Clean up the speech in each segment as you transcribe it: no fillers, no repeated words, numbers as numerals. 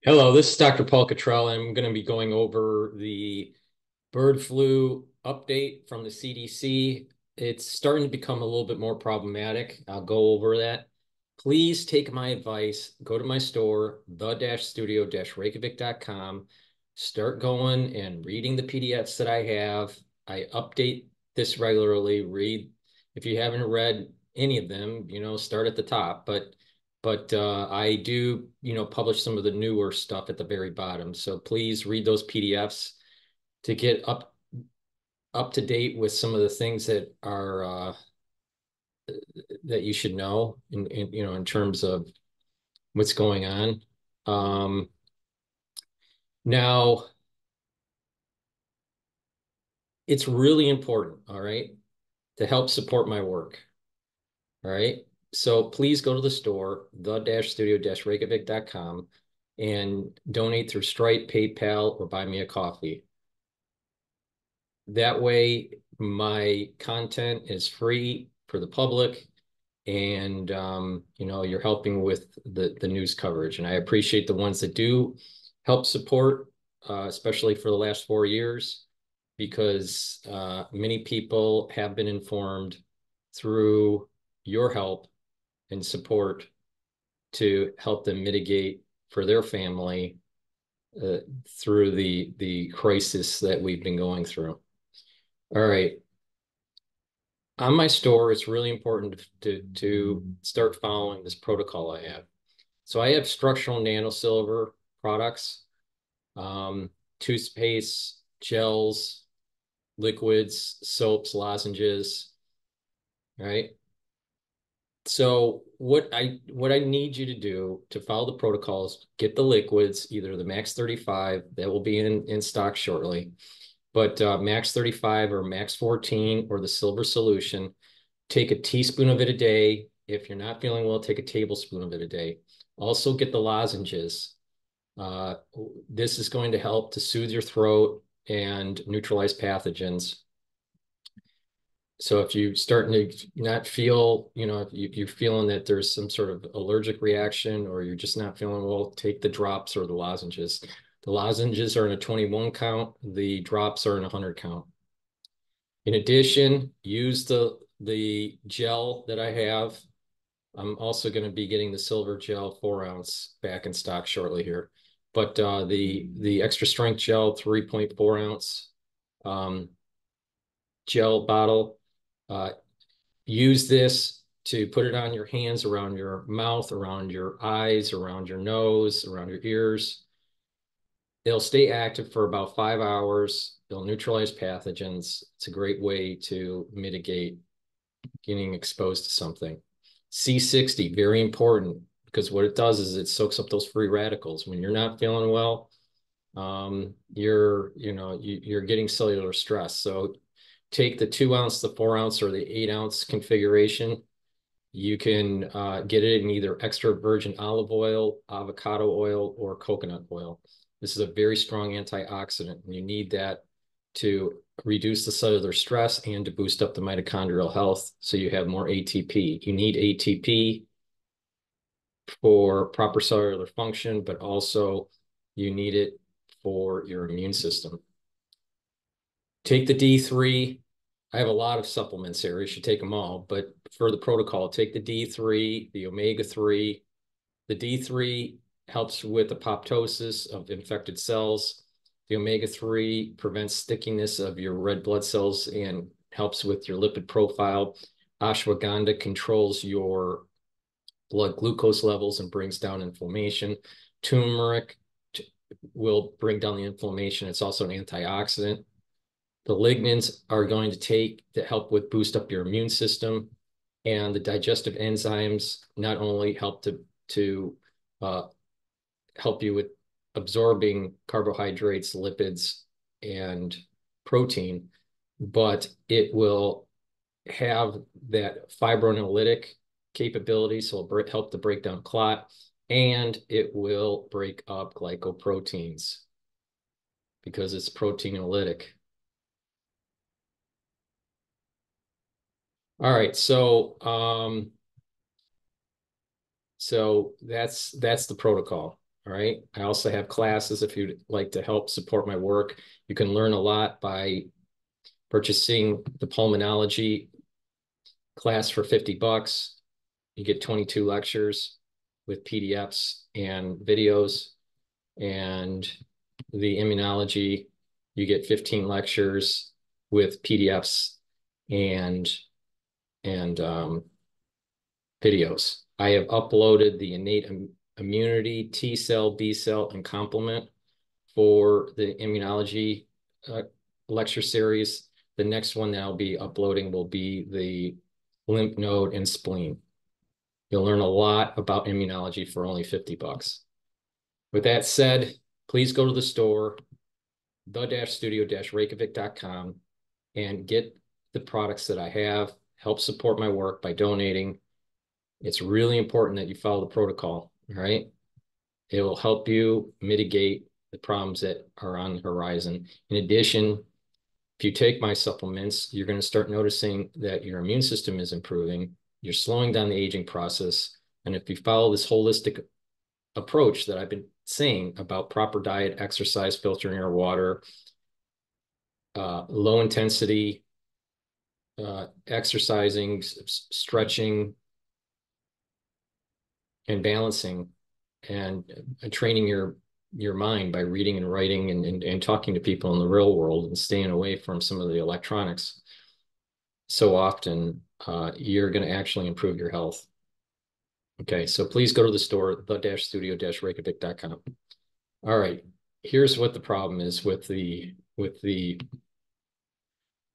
Hello, this is Dr. Paul Cottrell, and I'm going to be going over the bird flu update from the CDC. It's starting to become a little bit more problematic. I'll go over that. Please take my advice. Go to my store, the-studio-reykjavik.com. Start going and reading the PDFs that I have. I update this regularly. Read. If you haven't read any of them, start at the top. But I do, publish some of the newer stuff at the very bottom. So please read those PDFs to get up to date with some of the things that are that you should know in terms of what's going on. Um, Now it's really important, all right, to help support my work. All right. So please go to the store, the-studio-reykjavik.com, and donate through Stripe, PayPal, or buy me a coffee. That way, my content is free for the public, and you're helping with the news coverage. And I appreciate the ones that do help support, especially for the last 4 years, because many people have been informed through your help and support to help them mitigate for their family uh, through the crisis that we've been going through. All right. On my store, it's really important to start following this protocol I have. So I have structural nanosilver products, um, toothpaste, gels, liquids, soaps, lozenges, right? So what I need you to do to follow the protocols, get the liquids, either the Max 35, that will be in stock shortly, but Max 35 or Max 14 or the silver solution. Take a teaspoon of it a day. If you're not feeling well, take a tablespoon of it a day. Also get the lozenges. Uh, this is going to help to soothe your throat and neutralize pathogens. So if you starting to not feel, if you're feeling that there's some sort of allergic reaction or you're just not feeling well, take the drops or the lozenges. The lozenges are in a 21 count. The drops are in a 100 count. In addition, use the gel that I have. I'm also going to be getting the silver gel 4 ounce back in stock shortly here. But the extra strength gel 3.4 ounce um, gel bottle. Uh, Use this to put it on your hands, around your mouth, around your eyes, around your nose, around your ears. It'll stay active for about 5 hours. It'll neutralize pathogens. It's a great way to mitigate getting exposed to something. C60, very important, because what it does is it soaks up those free radicals. When you're not feeling well, you're getting cellular stress. So take the 2 ounce, the 4 ounce, or the 8 ounce configuration. You can get it in either extra virgin olive oil, avocado oil, or coconut oil. This is a very strong antioxidant, and you need that to reduce the cellular stress and to boost up the mitochondrial health so you have more ATP. You need ATP for proper cellular function, but also you need it for your immune system. Take the D3. I have a lot of supplements here. You should take them all, but for the protocol, take the D3, the omega-3. The D3 helps with apoptosis of infected cells. The omega-3 prevents stickiness of your red blood cells and helps with your lipid profile. Ashwagandha controls your blood glucose levels and brings down inflammation. Turmeric will bring down the inflammation. It's also an antioxidant. The lignans are going to take to help with boost up your immune system, and the digestive enzymes not only help to uh, help you with absorbing carbohydrates, lipids, and protein, but it will have that fibrinolytic capability, so it'll help to break down clot, and it will break up glycoproteins because it's proteinolytic. All right, so that's the protocol. All right. I also have classes if you'd like to help support my work. You can learn a lot by purchasing the pulmonology class for 50 bucks. You get 22 lectures with PDFs and videos, and the immunology, you get 15 lectures with PDFs and videos. I have uploaded the innate immunity, T cell, B cell, and complement for the immunology lecture series. The next one that I'll be uploading will be the lymph node and spleen. You'll learn a lot about immunology for only 50 bucks. With that said, please go to the store, the-studio-reykjavik.com, and get the products that I have. Help support my work by donating. It's really important that you follow the protocol, all right? It will help you mitigate the problems that are on the horizon. In addition, if you take my supplements, you're going to start noticing that your immune system is improving. You're slowing down the aging process. And if you follow this holistic approach that I've been saying about proper diet, exercise, filtering your water, low intensity, exercising, stretching, and balancing, and training your mind by reading and writing and talking to people in the real world and staying away from some of the electronics so often, you're going to actually improve your health. Okay, so please go to the store, the-studio-reykjavik.com. All right, here's what the problem is with the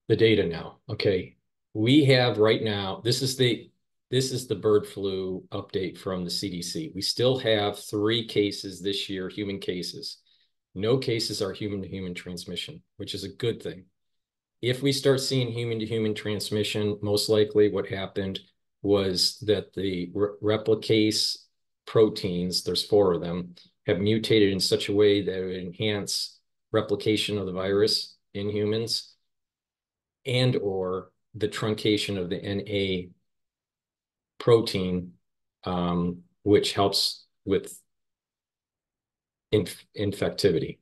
data now. Okay, we have right now, this is the bird flu update from the CDC. We still have 3 cases this year, human cases. No cases are human-to-human transmission, which is a good thing. If we start seeing human-to-human transmission, most likely what happened was that the replicase proteins, there's 4 of them, have mutated in such a way that it would enhance replication of the virus in humans and or the truncation of the NA protein, which helps with infectivity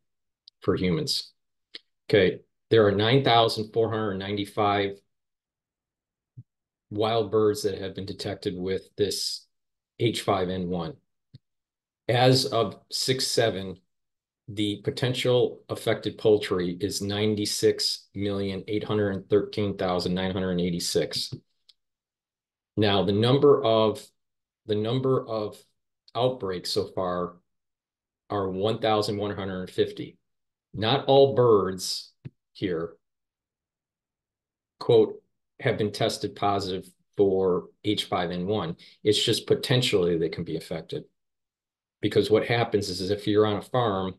for humans. Okay, there are 9,495 wild birds that have been detected with this H5N1. As of 6/7, the potential affected poultry is 96,813,986. Now, the number of outbreaks so far are 1,150. Not all birds here, quote, have been tested positive for H5N1. It's just potentially they can be affected. Because what happens is if you're on a farm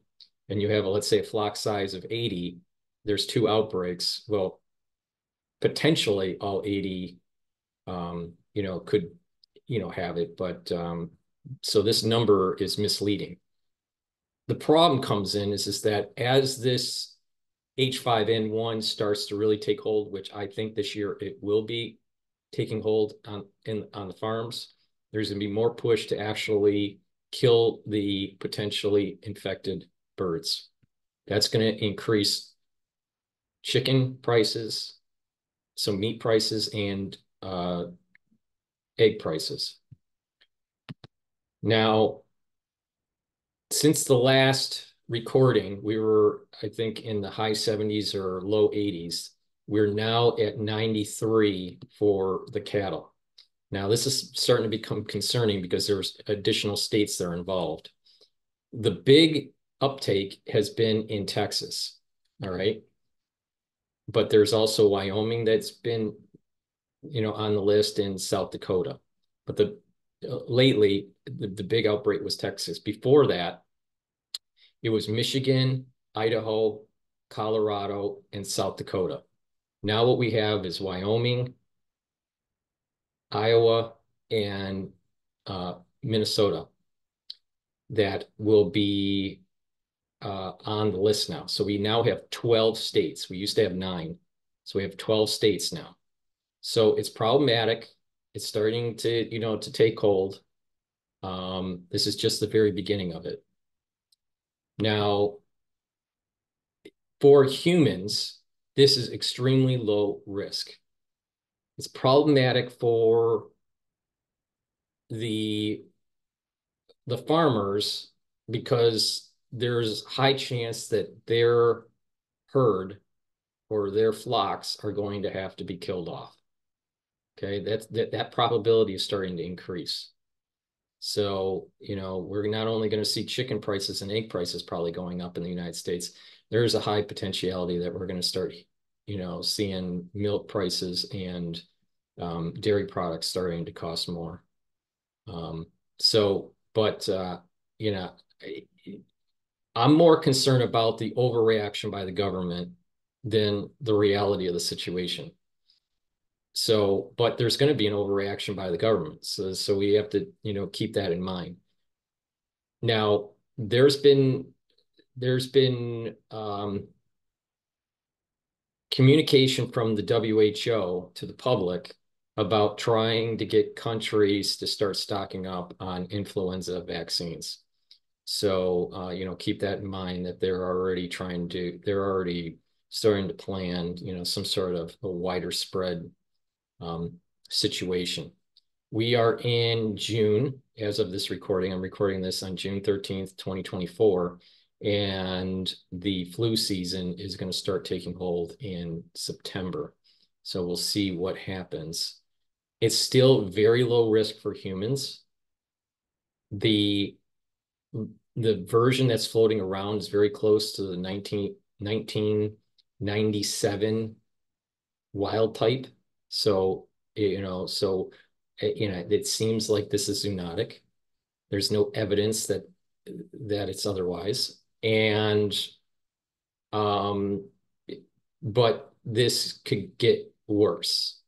and you have, let's say, a flock size of 80, there's 2 outbreaks. Well, potentially all 80, could, have it. But so this number is misleading. The problem comes in is that as this H5N1 starts to really take hold, which I think this year it will be taking hold on the farms, there's going to be more push to actually kill the potentially infected birds. That's going to increase chicken prices, so meat prices, and egg prices. Now, since the last recording, we were, I think, in the high 70s or low 80s. We're now at 93 for the cattle. Now, this is starting to become concerning because there's additional states that are involved. The big uptake has been in Texas, all right? But there's also Wyoming that's been, on the list, in South Dakota. But lately, the big outbreak was Texas. Before that, it was Michigan, Idaho, Colorado, and South Dakota. Now what we have is Wyoming, Iowa, and Minnesota that will be on the list now. So we now have 12 states. We used to have 9. So we have 12 states now. So it's problematic. It's starting to, to take hold. This is just the very beginning of it. Now, for humans, this is extremely low risk. It's problematic for the farmers because there's high chance that their herd or their flocks are going to have to be killed off. Okay, that probability is starting to increase. So, we're not only going to see chicken prices and egg prices probably going up in the United States, there's a high potentiality that we're going to start, seeing milk prices and dairy products starting to cost more. But I'm more concerned about the overreaction by the government than the reality of the situation. So, but there's going to be an overreaction by the government. So we have to, keep that in mind. Now, there's been communication from the WHO to the public about trying to get countries to start stocking up on influenza vaccines. So, keep that in mind that they're already starting to plan, some sort of a wider spread situation. We are in June as of this recording. I'm recording this on June 13th, 2024. And the flu season is going to start taking hold in September. So we'll see what happens. It's still very low risk for humans. The version that's floating around is very close to the 1997 wild type. So, it seems like this is zoonotic. There's no evidence that it's otherwise. And but this could get worse.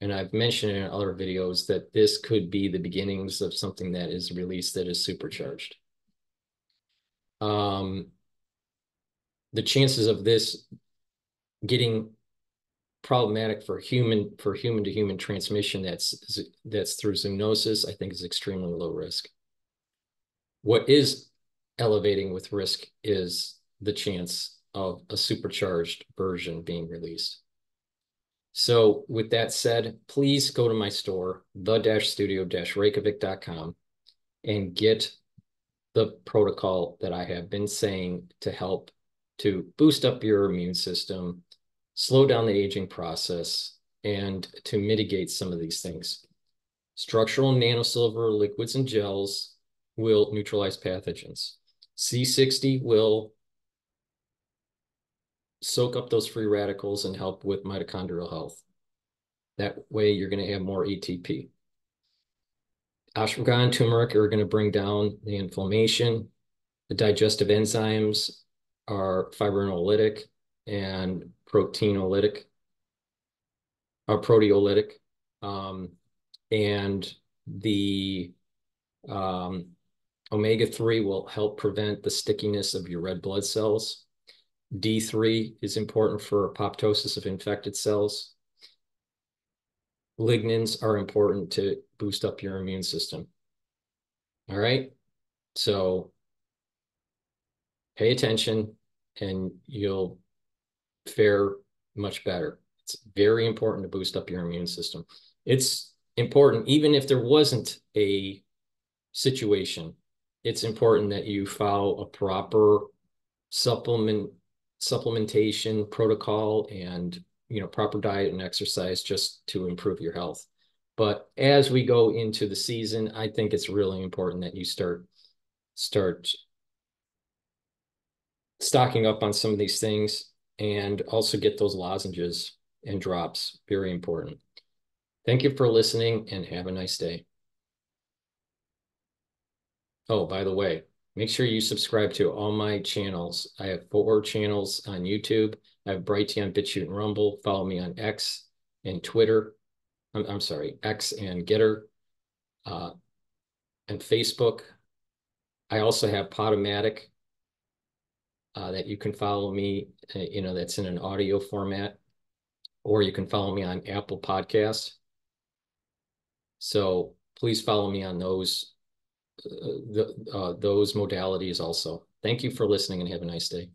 And I've mentioned in other videos that this could be the beginnings of something that is released that is supercharged. The chances of this getting problematic for human to human transmission that's through zoonosis, I think, is extremely low risk. What is elevating with risk is the chance of a supercharged version being released. So with that said, please go to my store, the-studio-reykjavik.com, and get the protocol that I have been saying to help to boost up your immune system, slow down the aging process, and to mitigate some of these things. Structural nanosilver liquids and gels will neutralize pathogens. C60 will soak up those free radicals and help with mitochondrial health. That way you're going to have more ATP. Ashwagandha and turmeric are going to bring down the inflammation. The digestive enzymes are fibrinolytic and proteolytic. And the omega-3 will help prevent the stickiness of your red blood cells. D3 is important for apoptosis of infected cells. Lignans are important to boost up your immune system. All right, so pay attention and you'll fare much better. It's very important to boost up your immune system. It's important, even if there wasn't a situation, it's important that you follow a proper supplementation protocol and proper diet and exercise just to improve your health. But as we go into the season, I think it's really important that you start stocking up on some of these things and also get those lozenges and drops. Very important. Thank you for listening and have a nice day. Oh, by the way, make sure you subscribe to all my channels. I have 4 channels on YouTube. I have Brighteon, Bitchute, and Rumble. Follow me on X and Twitter. I'm sorry, X and GETTR, and Facebook. I also have Podomatic that you can follow me, that's in an audio format, or you can follow me on Apple Podcasts. So please follow me on those those modalities also. Thank you for listening and have a nice day.